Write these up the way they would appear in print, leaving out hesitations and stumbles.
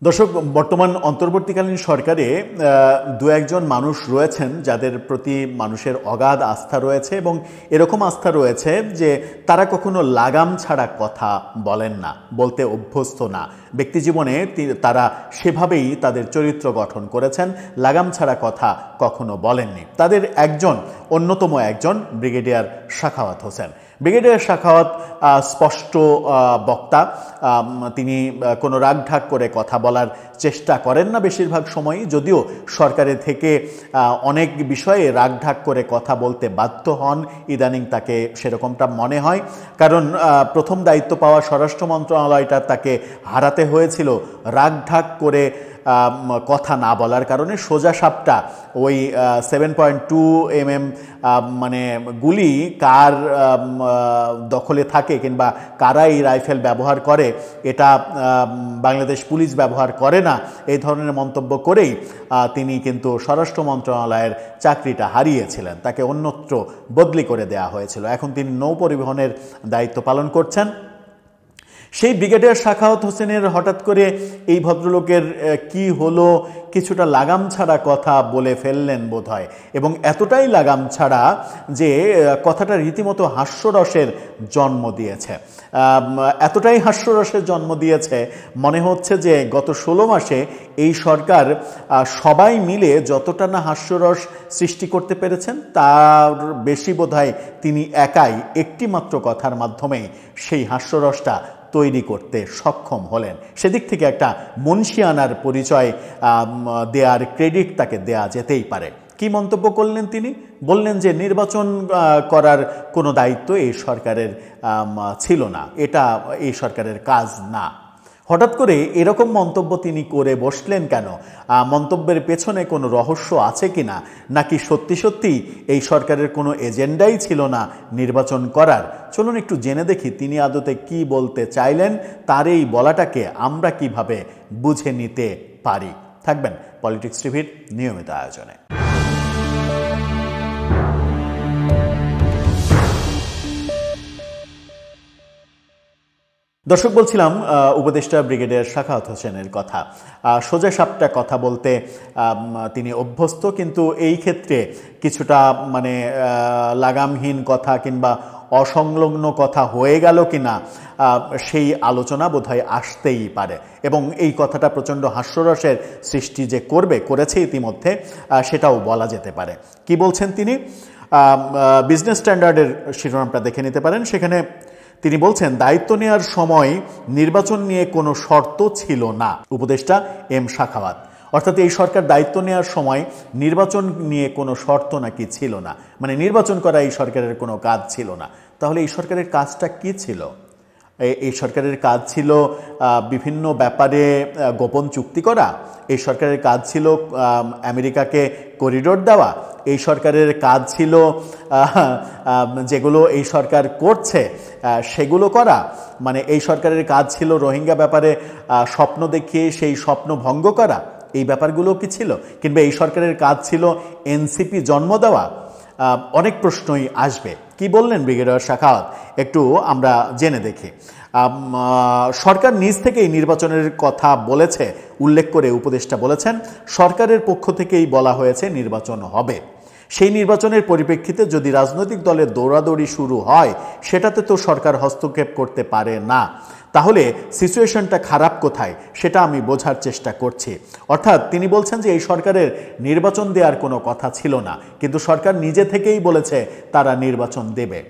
দর্শক, বর্তমান অন্তর্বর্তীকালীন সরকারে দু একজন মানুষ রয়েছেন যাদের প্রতি মানুষের অগাধ আস্থা রয়েছে এবং এরকম আস্থা রয়েছে যে তারা কখনো লাগাম ছাড়া কথা বলেন না, বলতে অভ্যস্ত না। ব্যক্তিজীবনে তারা সেভাবেই তাদের চরিত্র গঠন করেছেন, লাগাম ছাড়া কথা কখনো বলেননি। তাদের অন্যতম একজন ব্রিগেডিয়ার সাখাওয়াত হোসেন। ব্রিগেডিয়ার সাখাওয়াত স্পষ্ট বক্তা, তিনি কোনো রাগঢাক করে কথা বলার চেষ্টা করেন না বেশিরভাগ সময়ই, যদিও সরকারের থেকে অনেক বিষয়ে রাগঢাক করে কথা বলতে বাধ্য হন ইদানিং, তাকে সেরকমটা মনে হয়। কারণ প্রথম দায়িত্ব পাওয়া স্বরাষ্ট্র মন্ত্রণালয়টা তাকে হারাতে হয়েছিল রাগঢাক করে কথা না বলার কারণে। সোজা সাপটা ওই 7.2 mm মানে গুলি কার দখলে থাকে কিংবা কারা এই রাইফেল ব্যবহার করে, এটা বাংলাদেশ পুলিশ ব্যবহার করে না, এই ধরনের মন্তব্য করেই তিনি কিন্তু স্বরাষ্ট্র মন্ত্রণালয়ের চাকরিটা হারিয়েছিলেন। তাকে অন্যত্র বদলি করে দেওয়া হয়েছিল। এখন তিনি নৌ পরিবহনের দায়িত্ব পালন করছেন। সেই ব্রিগেডিয়ার সাখাওয়াত হোসেনের হঠাৎ করে এই ভদ্রলোকের কি হলো, কিছুটা লাগাম ছাড়া কথা বলে ফেললেন বোধহয়, এবং এতটাই লাগাম ছাড়া যে কথাটা রীতিমতো হাস্যরসের জন্ম দিয়েছে। এতটাই হাস্যরসের জন্ম দিয়েছে, মনে হচ্ছে যে গত 16 মাসে এই সরকার সবাই মিলে যতটা না হাস্যরস সৃষ্টি করতে পেরেছেন তার বেশি বোধহয় তিনি একাই একটি মাত্র কথার মাধ্যমেই সেই হাস্যরসটা তৈরি করতে সক্ষম হলেন। সেদিক থেকে একটা মুন্সিয়ানার পরিচয় দেওয়ার ক্রেডিট তাকে দেয়া যেতেই পারে। কি মন্তব্য করলেন তিনি? বললেন যে নির্বাচন করার কোনো দায়িত্ব এই সরকারের ছিল না, এটা এই সরকারের কাজ না। হঠাৎ করে এরকম মন্তব্য তিনি করে বসলেন কেন? মন্তব্যের পেছনে কোনো রহস্য আছে কিনা, নাকি সত্যি সত্যি এই সরকারের কোনো এজেন্ডাই ছিল না নির্বাচন করার? চলুন একটু জেনে দেখি তিনি আদতে কি বলতে চাইলেন, তার এই বলাটাকে আমরা কিভাবে বুঝে নিতে পারি। থাকবেন পলিটিক্স টিভির নিয়মিত আয়োজনে। দর্শক, বলছিলাম উপদেষ্টা ব্রিগেডিয়ার সাখাওয়াত হোসেনের কথা। সোজা সাপটা কথা বলতে তিনি অভ্যস্ত, কিন্তু এই ক্ষেত্রে কিছুটা মানে লাগামহীন কথা কিংবা অসংলগ্ন কথা হয়ে গেল কিনা সেই আলোচনা বোধহয় আসতেই পারে, এবং এই কথাটা প্রচণ্ড হাস্যরসের সৃষ্টি যে করেছে ইতিমধ্যে, সেটাও বলা যেতে পারে। কি বলছেন তিনি? বিজনেস স্ট্যান্ডার্ডের শিরোনামটা দেখে নিতে পারেন। সেখানে তিনি বলছেন, দায়িত্ব নেওয়ার সময় নির্বাচন নিয়ে কোনো শর্ত ছিল না। উপদেষ্টা এম সাখাওয়াত, অর্থাৎ এই সরকার দায়িত্ব নেওয়ার সময় নির্বাচন নিয়ে কোনো শর্ত নাকি ছিল না, মানে নির্বাচন করা এই সরকারের কোনো কাজ ছিল না। তাহলে এই সরকারের কাজটা কি ছিল? এই সরকারের কাজ ছিল বিভিন্ন ব্যাপারে গোপন চুক্তি করা। এই সরকারের কাজ ছিল আমেরিকাকে করিডোর দেওয়া। এই সরকারের কাজ ছিল যেগুলো এই সরকার করছে সেগুলো করা। মানে এই সরকারের কাজ ছিল রোহিঙ্গা ব্যাপারে স্বপ্ন দেখিয়ে সেই স্বপ্ন ভঙ্গ করা। এই ব্যাপারগুলো কি ছিল? কিংবা এই সরকারের কাজ ছিল এনসিপি জন্ম দেওয়া? অনেক প্রশ্নই আসবে। কি বললেন ব্রিগেডিয়ার সাখাওয়াত, একটু আমরা জেনে দেখি। সরকার নিজ থেকেই নির্বাচনের কথা বলেছে উল্লেখ করে উপদেষ্টা বলেছেন, সরকারের পক্ষ থেকেই বলা হয়েছে নির্বাচন হবে। সেই নির্বাচনের পরিপ্রেক্ষিতে যদি রাজনৈতিক দলের দৌড়াদৌড়ি শুরু হয়, সেটাতে তো সরকার হস্তক্ষেপ করতে পারে না। তাহলে সিচুয়েশনটা খারাপ কোথায় সেটা আমি বোঝার চেষ্টা করছি। অর্থাৎ তিনি বলছেন যে এই সরকারের নির্বাচন দেওয়ার কোনো কথা ছিল না, কিন্তু সরকার নিজে থেকেই বলেছে তারা নির্বাচন দেবে।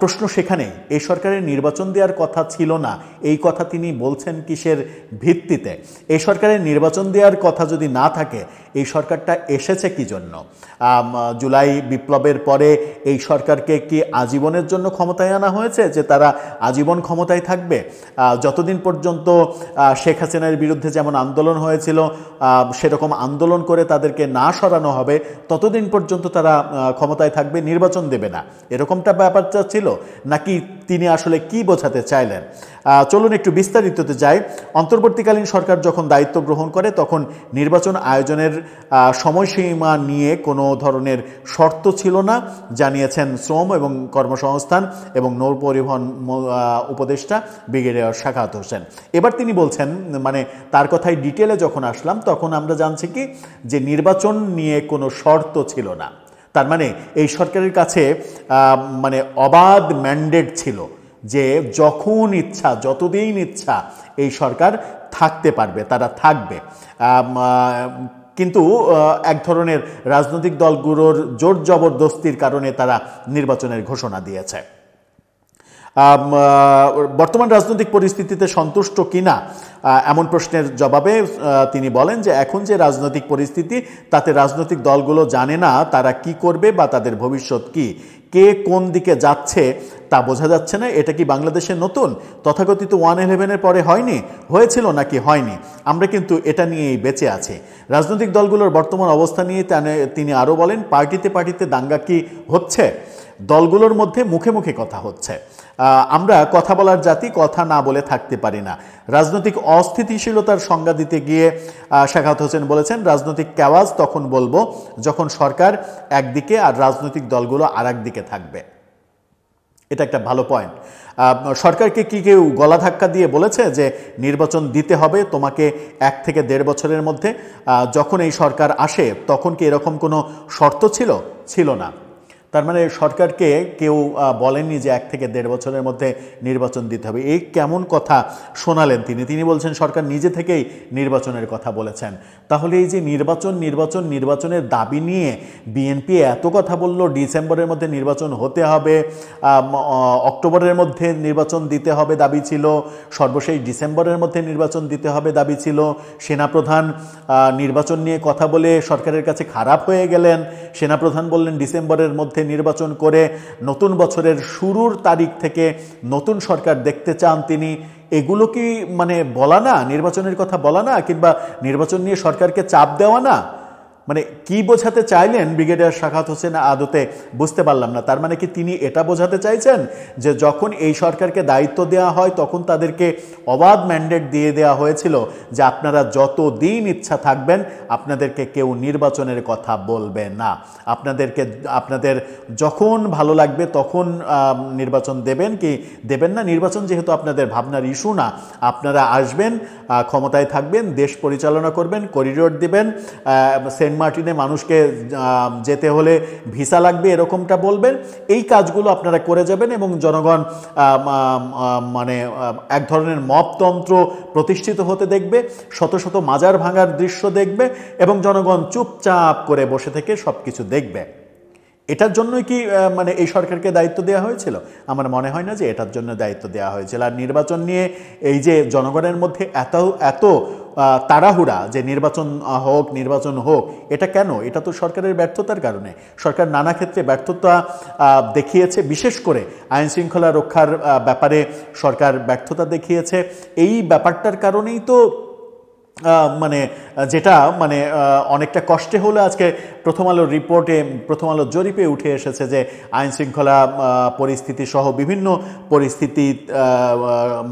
প্রশ্ন সেখানে, এই সরকারের নির্বাচন দেওয়ার কথা ছিল না, এই কথা তিনি বলছেন কিসের ভিত্তিতে? এই সরকারের নির্বাচন দেওয়ার কথা যদি না থাকে, এই সরকারটা এসেছে কি জন্য? জুলাই বিপ্লবের পরে এই সরকারকে কি আজীবনের জন্য ক্ষমতায় আনা হয়েছে যে তারা আজীবন ক্ষমতায় থাকবে? যতদিন পর্যন্ত শেখ হাসিনার বিরুদ্ধে যেমন আন্দোলন হয়েছিল সেরকম আন্দোলন করে তাদেরকে না সরানো হবে, ততদিন পর্যন্ত তারা ক্ষমতায় থাকবে, নির্বাচন দেবে না, এরকমটা ব্যাপারটা যাচ্ছিল, নাকি তিনি আসলে কি বোঝাতে চাইলেন? চলুন একটু বিস্তারিততে যাই। অন্তর্বর্তীকালীন সরকার যখন দায়িত্ব গ্রহণ করে তখন নির্বাচন আয়োজনের সময়সীমা নিয়ে কোনো ধরনের শর্ত ছিল না, জানিয়েছেন শ্রম এবং কর্মসংস্থান এবং নৌ পরিবহন উপদেষ্টা ব্রিগেডিয়ার সাখাওয়াত হোসেন। এবার তিনি বলছেন, মানে তার কথায় ডিটেলে যখন আসলাম তখন আমরা জানছি কি যে নির্বাচন নিয়ে কোনো শর্ত ছিল না। তার মানে এই সরকারের কাছে মানে অবাধ ম্যান্ডেট ছিল যে যখন ইচ্ছা যতদিন ইচ্ছা এই সরকার থাকতে পারবে, তারা থাকবে। কিন্তু এক ধরনের রাজনৈতিক দলগুলোর জোর জবরদস্তির কারণে তারা নির্বাচনের ঘোষণা দিয়েছে। বর্তমান রাজনৈতিক পরিস্থিতিতে সন্তুষ্ট কিনা এমন প্রশ্নের জবাবে তিনি বলেন যে এখন যে রাজনৈতিক পরিস্থিতি তাতে রাজনৈতিক দলগুলো জানে না তারা কি করবে বা তাদের ভবিষ্যৎ কি, কে কোন দিকে যাচ্ছে তা বোঝা যাচ্ছে না। এটা কি বাংলাদেশে নতুন? তথাকথিত 111-এর পরে হয়নি, হয়েছিল নাকি হয়নি? আমরা কিন্তু এটা নিয়েই বেঁচে আছি। রাজনৈতিক দলগুলোর বর্তমান অবস্থা নিয়ে তিনি আরও বলেন, পার্টিতে পার্টিতে দাঙ্গা কি হচ্ছে? দলগুলোর মধ্যে মুখে মুখে কথা হচ্ছে। আমরা কথা বলার জাতি, কথা না বলে থাকতে পারি না। রাজনৈতিক অস্থিতিশীলতার সংজ্ঞা দিতে গিয়ে সাখাওয়াত হোসেন বলেছেন, রাজনৈতিক কেওয়াজ তখন বলবো যখন সরকার একদিকে আর রাজনৈতিক দলগুলো আর একদিকে থাকবে। এটা একটা ভালো পয়েন্ট। সরকারকে কি কেউ গলা ধাক্কা দিয়ে বলেছে যে নির্বাচন দিতে হবে তোমাকে 1 থেকে 1.5 বছরের মধ্যে? যখন এই সরকার আসে তখন কি এরকম কোনো শর্ত ছিল না। তার মানে সরকারকে কেউ বলেননি যে 1 থেকে 1.5 বছরের মধ্যে নির্বাচন দিতে হবে। এই কেমন কথা শোনালেন তিনি বলছেন সরকার নিজে থেকেই নির্বাচনের কথা বলেছেন। তাহলে এই যে নির্বাচনের দাবি নিয়ে বিএনপি এত কথা বলল, ডিসেম্বরের মধ্যে নির্বাচন হতে হবে, অক্টোবরের মধ্যে নির্বাচন দিতে হবে দাবি ছিল, সর্বশেষ ডিসেম্বরের মধ্যে নির্বাচন দিতে হবে দাবি ছিল। সেনাপ্রধান নির্বাচন নিয়ে কথা বলে সরকারের কাছে খারাপ হয়ে গেলেন। সেনাপ্রধান বললেন ডিসেম্বরের মধ্যে নির্বাচন করে নতুন বছরের শুরুর তারিখ থেকে নতুন সরকার দেখতে চান তিনি। এগুলো কি মানে বলা না, নির্বাচনের কথা বলা না, কিংবা নির্বাচন নিয়ে সরকারকে চাপ দেওয়া না? মানে কি বোঝাতে চাইলেন ব্রিগেডিয়ার সাখাওয়াত হোসেন আদতে বুঝতে পারলাম না। তার মানে কি তিনি এটা বোঝাতে চাইছেন যে যখন এই সরকারকে দায়িত্ব দেওয়া হয় তখন তাদেরকে অবাধ ম্যান্ডেট দিয়ে দেওয়া হয়েছিল যে আপনারা যতদিন ইচ্ছা থাকবেন, আপনাদেরকে কেউ নির্বাচনের কথা বলবে না, আপনাদের যখন ভালো লাগবে তখন নির্বাচন দেবেন কি দেবেন না। নির্বাচন যেহেতু আপনাদের ভাবনার ইস্যু না, আপনারা আসবেন, ক্ষমতায় থাকবেন, দেশ পরিচালনা করবেন, করিডোর দিবেন, সেন্ট মার্টিনে মানুষকে যেতে হলে ভিসা লাগবে এরকমটা বলবেন, এই কাজগুলো আপনারা করে যাবেন এবং জনগণ মানে এক ধরনের মবতন্ত্র প্রতিষ্ঠিত হতে দেখবে, শত শত মাজার ভাঙার দৃশ্য দেখবে এবং জনগণ চুপচাপ করে বসে থেকে সব কিছু দেখবে। এটার জন্যই কি মানে এই সরকারকে দায়িত্ব দেওয়া হয়েছিল? আমার মনে হয় না যে এটার জন্য দায়িত্ব দেওয়া হয়েছিল। আর নির্বাচন নিয়ে এই যে জনগণের মধ্যে এত তাড়াহুড়া যে নির্বাচন হোক, এটা কেন? এটা তো সরকারের ব্যর্থতার কারণে। সরকার নানা ক্ষেত্রে ব্যর্থতা দেখিয়েছে, বিশেষ করে আইন শৃঙ্খলা রক্ষার ব্যাপারে সরকার ব্যর্থতা দেখিয়েছে। এই ব্যাপারটার কারণেই তো মানে যেটা মানে অনেকটা কষ্টে হলে আজকে প্রথম আলোর জরিপে উঠে এসেছে যে আইন শৃঙ্খলা পরিস্থিতি সহ বিভিন্ন পরিস্থিতি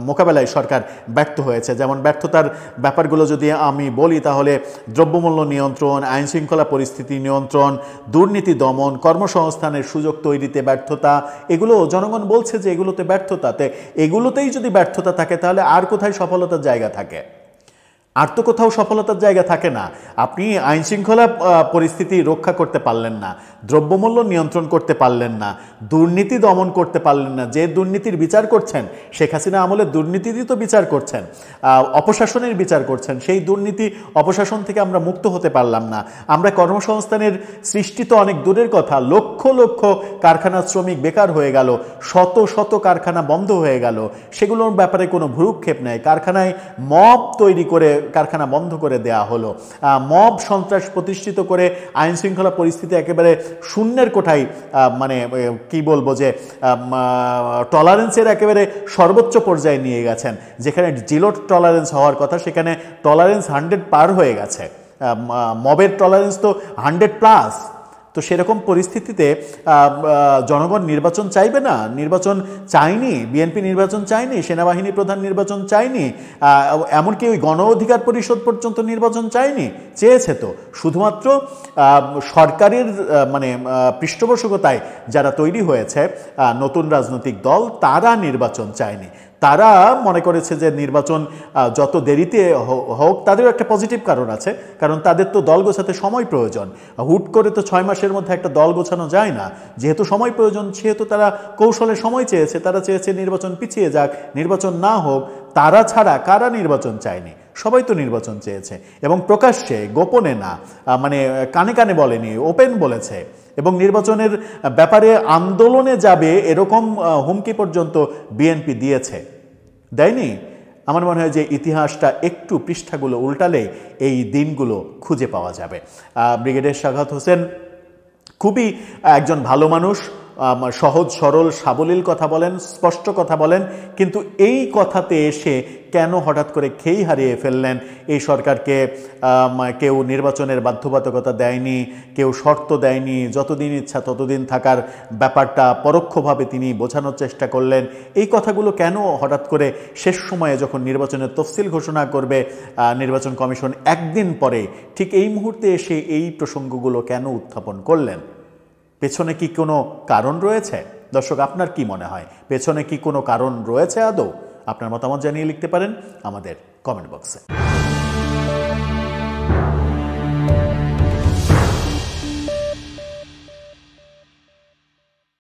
মোকাবেলায় সরকার ব্যর্থ হয়েছে। যেমন ব্যর্থতার ব্যাপারগুলো যদি আমি বলি তাহলে দ্রব্যমূল্য নিয়ন্ত্রণ, আইন শৃঙ্খলা পরিস্থিতি নিয়ন্ত্রণ, দুর্নীতি দমন, কর্মসংস্থানের সুযোগ তৈরিতে ব্যর্থতা, এগুলো জনগণ বলছে যে এগুলোতে ব্যর্থতাতে। এগুলোতেই যদি ব্যর্থতা থাকে তাহলে আর কোথায় সফলতার জায়গা থাকে? আর তো কোথাও সফলতার জায়গা থাকে না। আপনি আইন শৃঙ্খলা পরিস্থিতি রক্ষা করতে পারলেন না, দ্রব্যমূল্য নিয়ন্ত্রণ করতে পারলেন না, দুর্নীতি দমন করতে পারলেন না। যে দুর্নীতির বিচার করছেন, শেখ হাসিনা আমলে দুর্নীতিরই তো বিচার করছেন, অপশাসনের বিচার করছেন। সেই দুর্নীতি অপশাসন থেকে আমরা মুক্ত হতে পারলাম না। আমরা কর্মসংস্থানের সৃষ্টি তো অনেক দূরের কথা, লক্ষ লক্ষ কারখানার শ্রমিক বেকার হয়ে গেল, শত শত কারখানা বন্ধ হয়ে গেল, সেগুলোর ব্যাপারে কোনো ভ্রুক্ষেপ নেই। কারখানায় মব তৈরি করে কারখানা বন্ধ করে দেয়া হলো, মব সন্ত্রাস প্রতিষ্ঠিত করে আইন শৃঙ্খলা পরিস্থিতি একেবারে শূন্যের কোঠায়, মানে কি বলবো যে টলারেন্সের একেবারে সর্বোচ্চ পর্যায়ে নিয়ে গেছেন। যেখানে জিরো টলারেন্স হওয়ার কথা সেখানে টলারেন্স 100 পার হয়ে গেছে। মবের টলারেন্স তো 100+। তো সেরকম পরিস্থিতিতে জনগণ নির্বাচন চাইবে না? নির্বাচন চায়নি, বিএনপি নির্বাচন চায়নি, সেনাবাহিনী প্রধান নির্বাচন চায়নি, এমনকি ওই গণ অধিকার পরিষদ পর্যন্ত নির্বাচন চায়নি? চেয়েছে তো। শুধুমাত্র সরকারের মানে পৃষ্ঠপোষকতায় যারা তৈরি হয়েছে নতুন রাজনৈতিক দল, তারা নির্বাচন চায়নি। তারা মনে করেছে যে নির্বাচন যত দেরিতে হোক, তাদেরও একটা পজিটিভ কারণ আছে, কারণ তাদের তো দল গোছাতে সময় প্রয়োজন। হুট করে তো 6 মাসের মধ্যে একটা দল গোছানো যায় না। যেহেতু সময় প্রয়োজন, সেহেতু তারা কৌশলে সময় চেয়েছে। তারা চেয়েছে নির্বাচন পিছিয়ে যাক, নির্বাচন না হোক। তারা ছাড়া কারা নির্বাচন চায়নি? সবাই তো নির্বাচন চেয়েছে, এবং প্রকাশ্যে, গোপনে না, মানে কানে কানে বলেনি, ওপেন বলেছে। এবং নির্বাচনের ব্যাপারে আন্দোলনে যাবে এরকম হুমকি পর্যন্ত বিএনপি দিয়েছে, দেয়নি? আমার মনে হয় যে ইতিহাসটা একটু পৃষ্ঠাগুলো উল্টালে এই দিনগুলো খুঁজে পাওয়া যাবে। ব্রিগেডিয়ার সাখাওয়াত হোসেন খুবই একজন ভালো মানুষ, সহজ সরল সাবলীল কথা বলেন, স্পষ্ট কথা বলেন, কিন্তু এই কথাতে এসে কেন হঠাৎ করে খেই হারিয়ে ফেললেন? এই সরকারকে কেউ নির্বাচনের বাধ্যবাধকতা দেয়নি, কেউ শর্ত দেয়নি, যতদিন ইচ্ছা ততদিন থাকার ব্যাপারটা পরোক্ষভাবে তিনি বোঝানোর চেষ্টা করলেন। এই কথাগুলো কেন হঠাৎ করে শেষ সময়ে, যখন নির্বাচনের তফসিল ঘোষণা করবে নির্বাচন কমিশন একদিন পরে, ঠিক এই মুহূর্তে এসে এই প্রসঙ্গগুলো কেন উত্থাপন করলেন? পেছনে কি কোনো কারণ রয়েছে? দর্শক, আপনার কি মনে হয়, পেছনে কি কোনো কারণ রয়েছে আদৌ? আপনার মতামত জানিয়ে লিখতে পারেন আমাদের কমেন্ট বক্সে।